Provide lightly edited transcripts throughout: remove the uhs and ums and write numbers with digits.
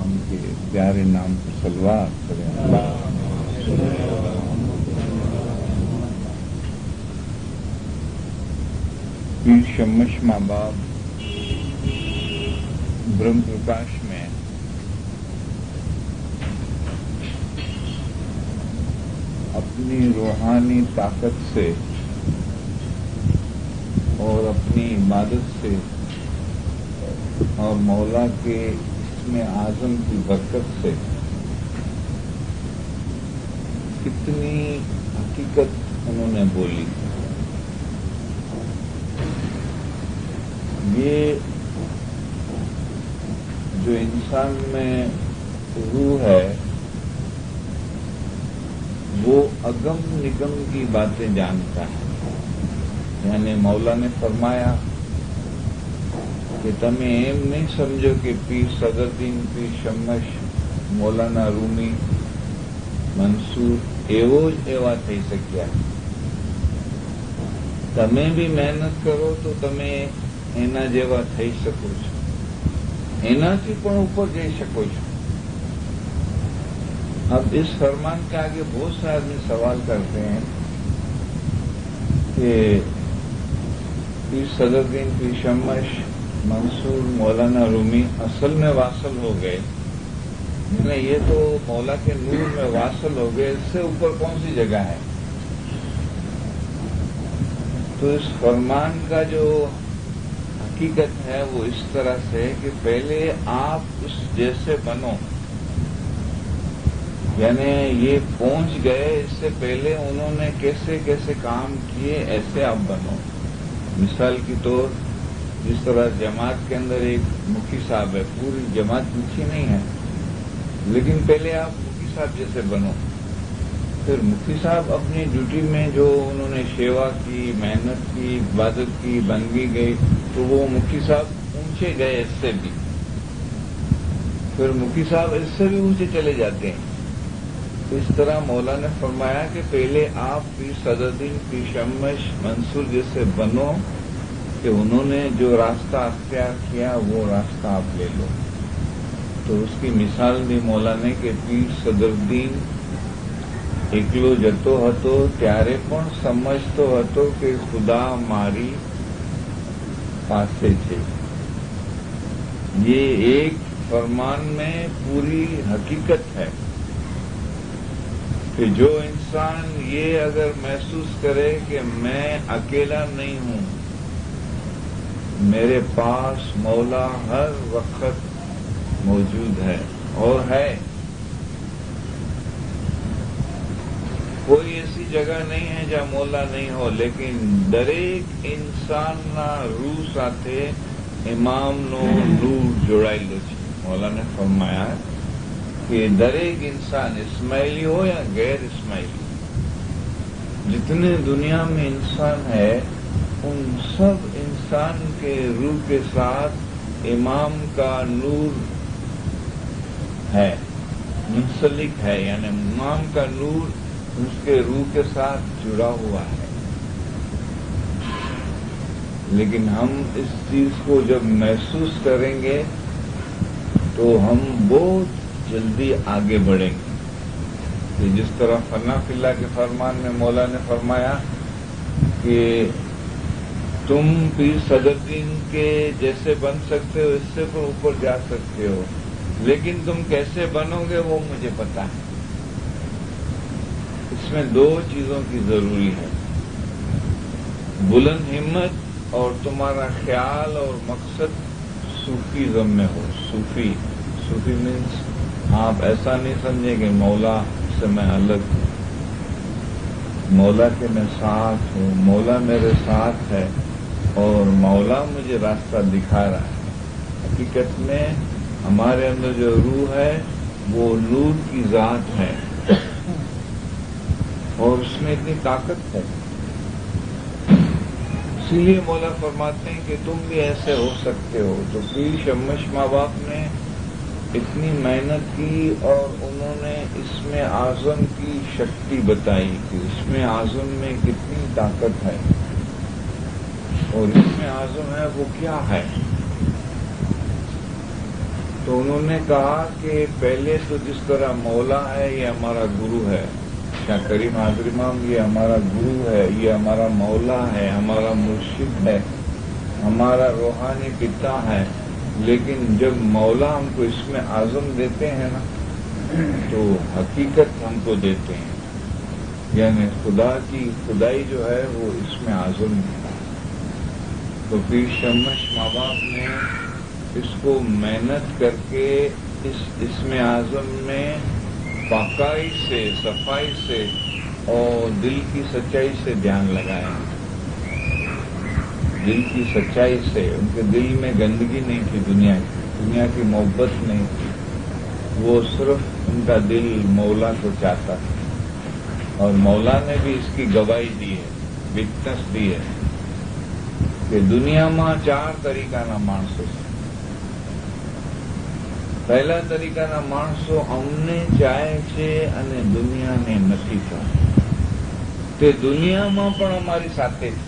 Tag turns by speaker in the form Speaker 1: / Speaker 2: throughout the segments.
Speaker 1: اسلام کے پیارے نام پر صلوات کریں. پیر شمش ماں باپ برہم پرکاش میں اپنی روحانی طاقت سے اور اپنی عبادت سے اور مولا کے اسم اعظم کی برکت سے کتنی حقیقت انہوں نے بولی. یہ جو انسان میں روح ہے وہ اگم نگم کی باتیں جانتا ہے. یعنی مولا نے فرمایا کہ تمہیں ایم نہیں سمجھو کہ پیر صدردین پیر شمش مولانا رومی منصور ایوو ایوا થઈ શક્યા. તમે بھی મહેનત કરો તો તમે એના જેવા થઈ શકો છો, એનાથી પણ ઉપર જઈ શકો છો. اب اس فرمان کے آگے بہت سے آدمی سوال کرتے ہیں کہ پیر صدردین پیر شمش منصور مولانا رومی اصل میں واصل ہو گئے. یہ تو مولا کے نور میں واصل ہو گئے، اس سے اوپر کون سی جگہ ہے؟ تو اس فرمان کا جو حقیقت ہے وہ اس طرح سے کہ پہلے آپ اس جیسے بنو. یعنی یہ پہنچ گئے، اس سے پہلے انہوں نے کیسے کیسے کام کیے ایسے آپ بنو. مثال کی طور جس طرح جماعت کے اندر ایک مکھی صاحب ہے، پوری جماعت مکھی نہیں ہے لیکن پہلے آپ مکھی صاحب جیسے بنو. پھر مکھی صاحب اپنی ڈیوٹی میں جو انہوں نے سیوا کی، محنت کی، عبادت کی، بندگی گئی تو وہ مکھی صاحب اونچے گئے اس سے بھی. پھر مکھی صاحب اس سے بھی اونچے چلے جاتے ہیں. اس طرح مولا نے فرمایا کہ پہلے آپ پیر صدردین پیر شمش منصور جیسے بنو کہ انہوں نے جو راستہ اختیار کیا وہ راستہ آپ لے لو. تو اس کی مثال دی مولا نے کہ پیر صدردین એકલો જતો હતો ત્યારે પણ સમજતો હતો કે ખુદા મારી પાસે છે. یہ ایک فرمان میں پوری حقیقت ہے کہ جو انسان یہ اگر محسوس کرے کہ میں اکیلا نہیں ہوں، میرے پاس مولا ہر وقت موجود ہے اور ہے. کوئی ایسی جگہ نہیں ہے جہاں مولا نہیں ہو، لیکن દરેક ઇન્સાનના રૂહ સાથે ઇમામનો નૂર જોડાયેલો છે. مولا نے فرمایا کہ દરેક انسان اسماعیلی ہو یا غیر اسماعیلی، جتنے دنیا میں انسان ہے ان سب انسان کے روح کے ساتھ امام کا نور ہے، منسلک ہے. یعنی امام کا نور اس کے روح کے ساتھ جڑا ہوا ہے. لیکن ہم اس چیز کو جب محسوس کریں گے تو ہم بہت جلدی آگے بڑھیں گے. کہ جس طرح فنا فی اللہ کے فرمان میں مولا نے فرمایا کہ تم پیر صدردین کے جیسے بن سکتے ہو، اس سے پر اوپر جا سکتے ہو، لیکن تم کیسے بنو گے وہ مجھے پتا ہے. اس میں دو چیزوں کی ضروری ہے، بلند ہمت اور تمہارا خیال اور مقصد صوفیزم میں ہو. صوفی مینس آپ ایسا نہیں سمجھیں کہ مولا سے میں الگ ہوں، مولا کے میں ساتھ ہوں، مولا میرے ساتھ ہے اور مولا مجھے راستہ دکھا رہا ہے. حقیقت میں ہمارے اندر جو روح ہے وہ نور کی ذات ہے اور اس میں اتنی طاقت ہے. اسی لیے مولا فرماتے ہیں کہ تم بھی ایسے ہو سکتے ہو. تو پیر شمش ماں باپ نے اتنی محنت کی اور انہوں نے اسم اعظم کی شکتی بتائی کہ اسم اعظم میں کتنی طاقت ہے اور اسم اعظم ہے وہ کیا ہے. تو تو انہوں نے کہا کہ پہلے تو جس طرح مولا ہے یہ ہمارا گرو ہے، شاہ کریم حاضر امام یہ ہمارا گرو ہے، یہ ہمارا مولا ہے، ہمارا مرشد ہے، ہمارا روحانی پتا ہے، لیکن جب مولا ہم کو اس میں اعظم دیتے ہیں نا تو حقیقت ہم کو دیتے ہیں، یعنی خدا کی خدائی جو ہے وہ اس میں اعظم ہے۔ تو پیر شمش ماں باپ نے اس کو محنت کر کے اس میں اعظم میں پاکائی سے، صفائی سے اور دل کی سچائی سے دھیان لگایا، دل کی سچائی سے۔ ان کے دل میں گندگی نہیں تھی، دنیا کی محبت نہیں تھی، وہ صرف ان کا دل مولا کو چاہتا تھا، اور مولا نے بھی اس کی گواہی دی ہے، وٹنس دی ہے کہ دنیا میں 4 طریقہ نا مانسو سے۔ પહેલા તરીકાના માણસો અમને ચાહે છે અને દુનિયાને નથી ચાહતા, તે દુનિયામાં પણ અમારી સાથે છે।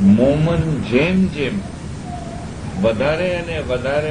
Speaker 1: મોમન જેમ જેમ વધારે અને વધારે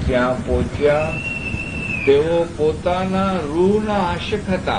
Speaker 1: ત્યાં પહોંચ્યા તેઓ પોતાના રૂહના આશિક હતા,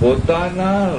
Speaker 1: પોતાના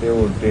Speaker 1: તેઓ તે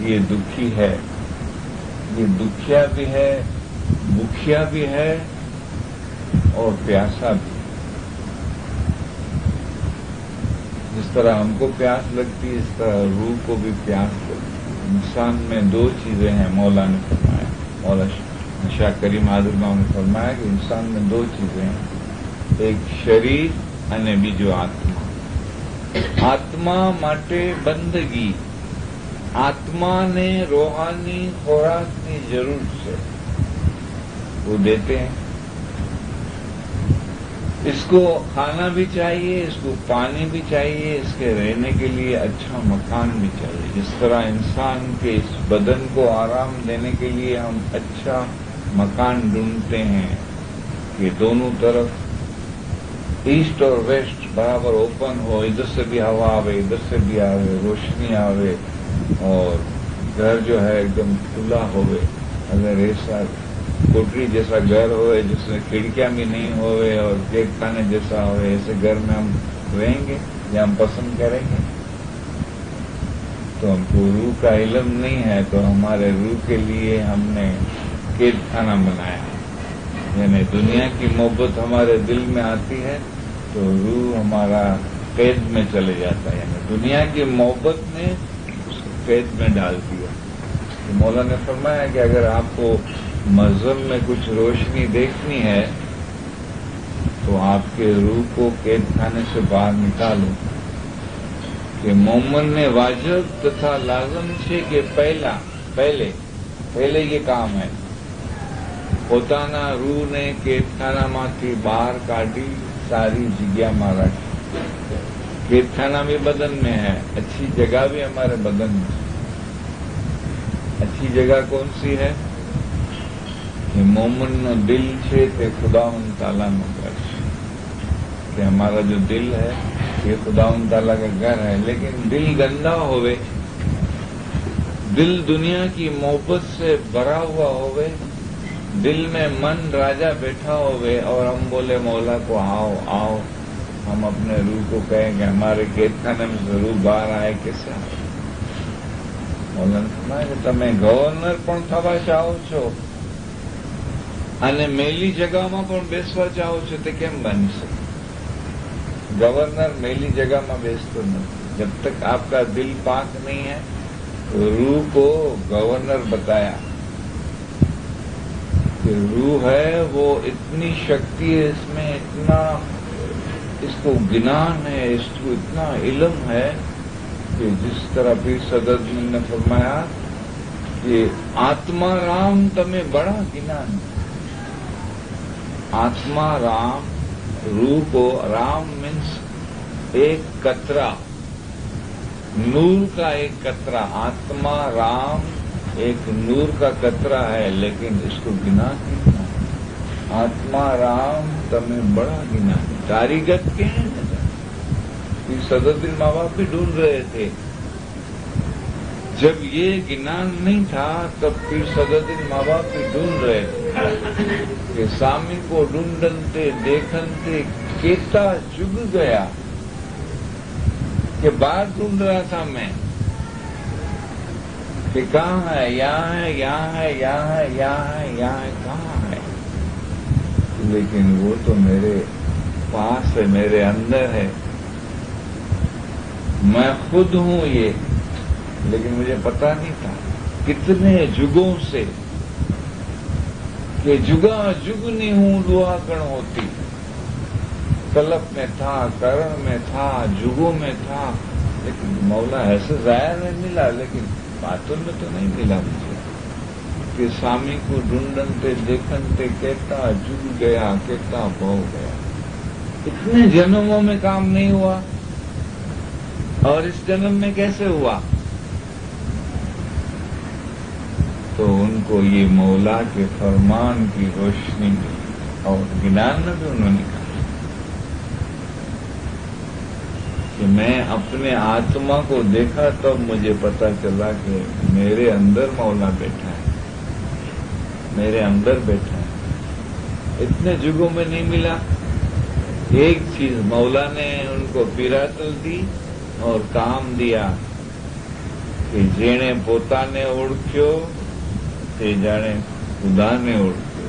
Speaker 1: یہ دکھی ہے، یہ دکھیا بھی ہے، بھوکھیا بھی ہے اور پیاسا بھی۔ جس طرح ہم کو پیاس لگتی ہے اس طرح روح کو بھی پیاس لگتی ہے۔ انسان میں دو چیزیں ہیں، مولا نے فرمایا، مولا شاہ کریم حاضر ماؤں نے فرمایا کہ انسان میں دو چیزیں ہیں، ایک شریر અને બીજો આત્મા۔ આત્મા માટે બંદગી، આત્માને روحانی خوراકની જરૂર છે، وہ دیتے ہیں۔ اس کو کھانا بھی چاہیے، اس کو پانی بھی چاہیے، اس کے رہنے کے لیے اچھا مکان بھی چاہیے۔ جس طرح انسان کے اس بدن کو آرام دینے کے لیے ہم اچھا مکان ڈھونڈتے ہیں کہ دونوں طرف ایسٹ اور ویسٹ برابر اوپن ہو، ادھر سے بھی ہوا آوے، ادھر سے بھی آوے، روشنی آوے اور گھر جو ہے ایک دم کھلا ہوئے۔ اگر ایسا کوٹری جیسا گھر ہوئے جس میں کھڑکیاں بھی نہیں ہوئے اور کیک کھانے جیسا ہوئے، ایسے گھر میں ہم رہیں گے یا ہم پسند کریں گے؟ تو ہم کو روح کا علم نہیں ہے، تو ہمارے روح کے لیے ہم نے قید خانہ بنایا ہے۔ یعنی دنیا کی محبت ہمارے دل میں آتی ہے تو روح ہمارا قید میں چلے جاتا ہے، یعنی دنیا کی محبت نے اس کو قید میں ڈال دیا۔ تو مولا نے فرمایا کہ اگر آپ کو مذہب میں کچھ روشنی دیکھنی ہے تو آپ کے روح کو قید خانے سے باہر نکالو کہ مومن نے واجب تથા લાઝમ છે કે પહેલે یہ કામ ہے، પોતાના રૂહને કેદખાનામાંથી બહાર કાઢી સારી જગ્યામાં રાખી۔ કેદખાના بھی بدن میں ہے، اچھی جگہ بھی ہمارے بدن میں ہے۔ اچھی جگہ کون سی ہے؟ کہ مومنનો દિલ છે તે ખુદાવંદ તાલાનો ઘર છે، کہ ہمارا جو دل ہے یہ خداوند تعالیٰ کا گھر ہے۔ لیکن دل گندا ہوئے، دل دنیا کی محبت سے بھرا ہوا ہوئے، دل میں من راجا بیٹھا ہوئے اور ہم بولے مولا کو آؤ آؤ، ہم اپنے روح کو کہیں کہ ہمارے قید خانے میں سے روح باہر آئے، کیسے آئے؟ مولا نے فرمایا کہ તમે ગવર્નર પણ થવા ચાહો છો અને મેલી જગામાં પણ બેસવા ચાહો છો તે કેમ બની શકે؟ گورنر میلی جگہ میں بیچتے نہیں۔ جب تک آپ کا دل پاک نہیں ہے روح کو گورنر بتایا کہ روح ہے وہ اتنی شکتی ہے، اس میں اتنا اس کو گنان ہے، اس کو اتنا علم ہے کہ جس طرح پیر صدر نے فرمایا کہ آتما رام تمہیں بڑا گنان ہے۔ آتما رام، روح کو رام مینس ایک قطرہ، نور کا ایک قطرہ۔ آتما رام ایک نور کا قطرہ ہے، لیکن اس کو گنا کتنا؟ آتما رام تمہیں بڑا گنا۔ کاریگر کے ہیں پھر صدر ماں باپ بھی ڈھونڈ رہے تھے۔ جب یہ گنان نہیں تھا تب پھر صدر ماں باپ بھی ڈھونڈ رہے تھے کہ سامی کو ڈھونڈنتے دیکھنتے کیتا جگ گیا، کہ باہر ڈھونڈ رہا تھا میں کہ کہاں ہے، یہاں ہے، یہاں ہے، یہاں ہے، یہاں ہے، یہاں ہے، کہاں ہے؟ لیکن وہ تو میرے پاس ہے، میرے اندر ہے، میں خود ہوں یہ، لیکن مجھے پتا نہیں تھا۔ کتنے جگوں سے کہ جگا جگنی ہوں دعا کر ہوتی، طلب میں تھا، کرم میں تھا، جگوں میں تھا، لیکن مولا ایسے ظاہر میں ملا، لیکن باتوں میں تو نہیں ملا مجھے کہ سامی کو ڈھونڈنتے دیکھنتے کہتا جگ گیا، کہتا بہو گیا۔ اتنے جنموں میں کام نہیں ہوا اور اس جنم میں کیسے ہوا؟ تو ان کو یہ مولا کے فرمان کی روشنی ملی اور گنان میں بھی انہوں نے کہا کہ میں اپنے آتما کو دیکھا تب مجھے پتا چلا کہ میرے اندر مولا بیٹھا ہے، میرے اندر بیٹھا ہے۔ اتنے جگوں میں نہیں ملا۔ ایک چیز مولا نے ان کو پیراتل دی اور کام دیا کہ જેણે પોતાને ઓળખ્યો તે જાણે ખુદાને ઓળખ્યો.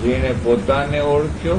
Speaker 1: જેણે પોતાને ઓળખ્યો,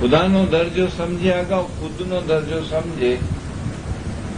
Speaker 1: ખુદાનો દરજ્જો સમજ્યા અગાઉ ખુદનો દરજ્જો સમજે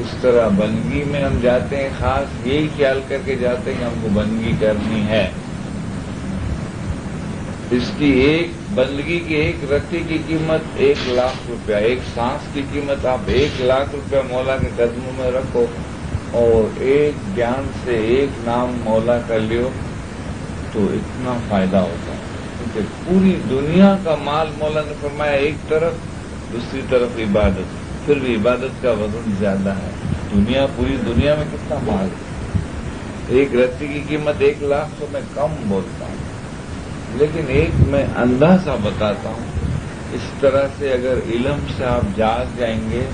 Speaker 1: اس طرح بندگی میں ہم جاتے ہیں، خاص یہی خیال کر کے جاتے ہیں کہ ہم کو بندگی کرنی ہے۔ اس کی ایک بندگی کی ایک رتی کی قیمت 1,00,000 روپیہ، ایک سانس کی قیمت آپ 1,00,000 روپیہ مولا کے قدموں میں رکھو، اور ایک گیان سے ایک نام مولا کا لیو تو اتنا فائدہ ہوتا ہے، کیونکہ پوری دنیا کا مال مولا نے فرمایا ایک طرف، دوسری طرف عبادت، پھر بھی عبادت کا وزن زیادہ ہے۔ پوری دنیا میں کتنا مال ہے؟ ایک رتی کی قیمت 1,00,000 تو میں کم بولتا ہوں، لیکن ایک میں اندازہ بتاتا ہوں۔ اس طرح سے اگر علم سے آپ جاگ جائیں گے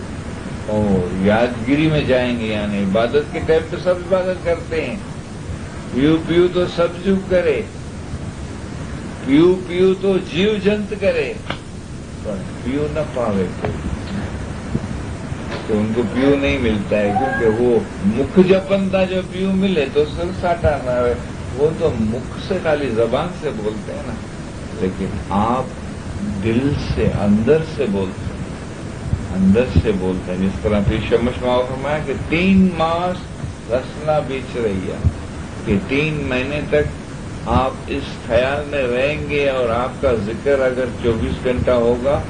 Speaker 1: اور یادگیری میں جائیں گے، یعنی عبادت کے ٹائم پہ سب عبادت کرتے ہیں، پیو تو سب جو کرے، پیو تو جیو جنت کرے، پر پیو نہ پاوے تو ان کو پیو نہیں ملتا ہے، کیونکہ وہ مکھ جپنتا جو پیو ملے تو سر ساٹا نہ ہوئے، وہ تو مکھ سے خالی زبان سے بولتے ہیں نا، لیکن آپ دل سے اندر سے بولتے ہیں، اندر سے بولتے ہیں۔ جس طرح پھر شمش ماں فرمایا کہ 3 ماس رسنا بیچ رہی ہے، کہ 3 مہینے تک آپ اس خیال میں رہیں گے، اور آپ کا ذکر اگر 24 گھنٹہ ہوگا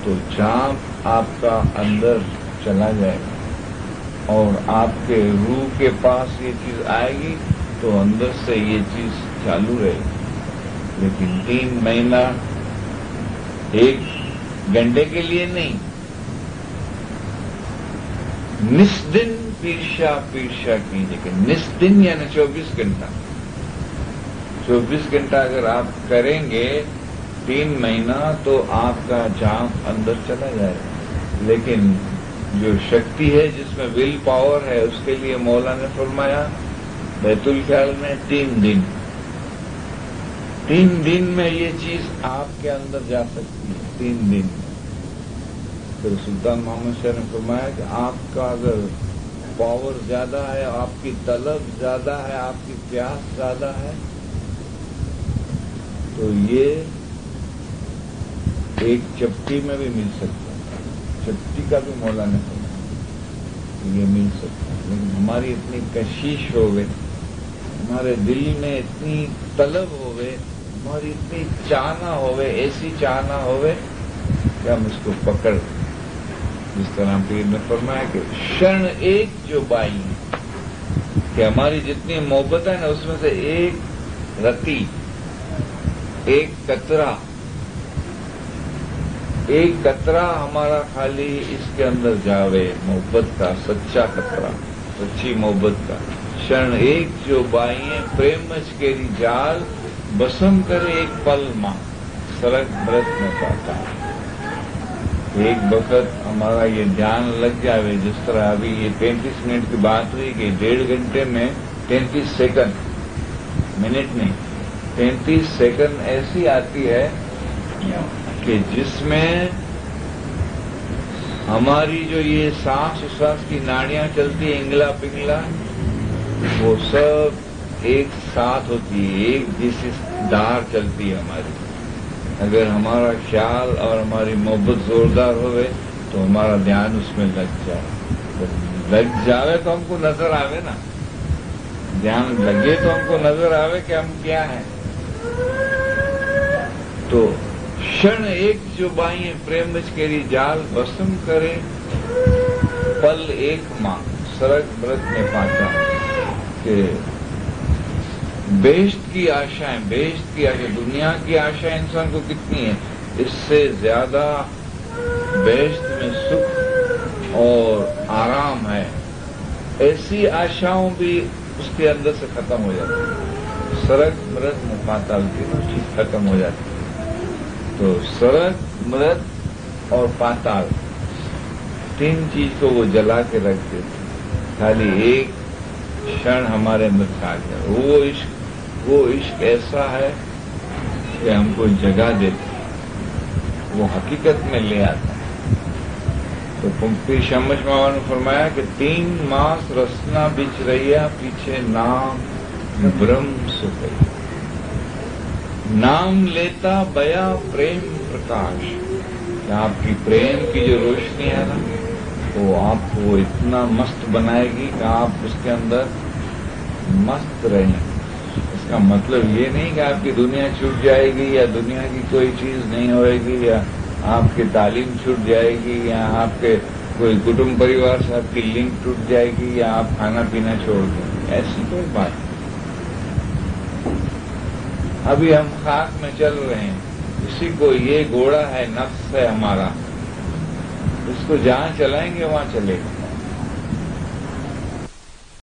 Speaker 1: تو چاند آپ کا اندر چلا جائے گا، اور آپ کے روح کے پاس یہ چیز آئے گی تو اندر سے یہ چیز چالو رہے گی، لیکن 3 مہینہ 1 گھنٹے کے لیے نہیں، نس دن پیرشا کیجیے، کہ نس دن یعنی 24 گھنٹہ، 24 گھنٹہ اگر آپ کریں گے 3 مہینہ تو آپ کا چاند اندر چلا جائے گا۔ لیکن جو شکتی ہے جس میں ول پاور ہے، اس کے لیے مولا نے فرمایا بیت الخیال میں 3 دن، 3 دن میں یہ چیز آپ کے اندر جا سکتی ہے، 3 دن۔ پھر سلطان محمد شاہ نے فرمایا کہ آپ کا اگر پاور زیادہ ہے، آپ کی طلب زیادہ ہے، آپ کی پیاس زیادہ ہے، تو یہ ایک چپٹی میں بھی مل سکتا ہے، چپٹی کا بھی مولا نے فرمایا یہ مل سکتا ہے، لیکن ہماری اتنی کشش ہوگی، ہمارے دل میں اتنی طلب ہوئے، ہماری اتنی چاہنا ہوئے، ایسی چاہنا ہوئے کہ ہم اس کو پکڑ، جس طرح پیر نے فرمایا کہ شرن ایک جو بائی، کہ ہماری جتنی محبت ہے نا اس میں سے ایک رتی، ایک قطرہ ہمارا خالی اس کے اندر جاوے، محبت کا سچا قطرہ، سچی محبت کا۔ شرن ایک جو بائیں پریم مچ کیری جال، بسم کرے ایک پل ماں سرگ برت میں پاتا۔ ایک وقت ہمارا یہ دھیان لگ جاوے، جس طرح ابھی یہ 35 منٹ کی بات ہوئی کہ 1.5 گھنٹے میں 33 سیکنڈ، منٹ نہیں، 33 سیکنڈ ایسی آتی ہے کہ جس میں ہماری جو یہ سانس کی ناڑیاں چلتی ہیں انگلا پنگلا، وہ سب ایک ساتھ ہوتی ہے، ایک جیسی دھار چلتی ہے ہماری۔ اگر ہمارا خیال اور ہماری محبت زوردار ہوئے تو ہمارا دھیان اس میں لگ جاوے تو ہم کو نظر آوے نا، دھیان لگے تو ہم کو نظر آوے کہ ہم کیا ہیں۔ تو شن ایک جو بائیں پریم بچ کیری جال، بسم کرے پل ایک ماں سرگ برت میں پاتا، کہ بیشت کی آشائیں، دنیا کی آشائیں انسان کو کتنی ہیں، اس سے زیادہ بیشت میں سکھ اور آرام ہے، ایسی آشاؤں بھی اس کے اندر سے ختم ہو جاتی ہے، سرگ مرت میں پاتال کی چیز ختم ہو جاتی ہے۔ تو سرگ مرت اور پاتال 3 چیز کو وہ جلا کے رکھ دیتے، خالی ایک شن ہمارے اندر کھا گیا۔ وہ عشق ایسا ہے کہ ہم کو جگہ دیتا ہے، وہ حقیقت میں لے آتا ہے۔ تو پنکتی شمش ماما نے فرمایا کہ 3 ماس رسنا بچ رہیا، پیچھے نام برہم سکھ، نام لیتا بیا پریم پرکاش، کہ آپ کی پریم کی جو روشنی ہے نا، وہ آپ کو اتنا مست بنائے گی کہ آپ اس کے اندر مست رہیں. اس کا مطلب یہ نہیں کہ آپ کی دنیا چھوٹ جائے گی یا دنیا کی کوئی چیز نہیں ہوئے گی یا آپ کی تعلیم چھوٹ جائے گی یا آپ کے کوئی کٹمب پریوار سے آپ کی لنک ٹوٹ جائے گی یا آپ کھانا پینا چھوڑ دیں. ایسی کوئی بات نہیں. ابھی ہم خاک میں چل رہے ہیں. اسی کو یہ گھوڑا ہے، نفس ہے ہمارا. اس کو جہاں چلائیں گے وہاں چلے گا.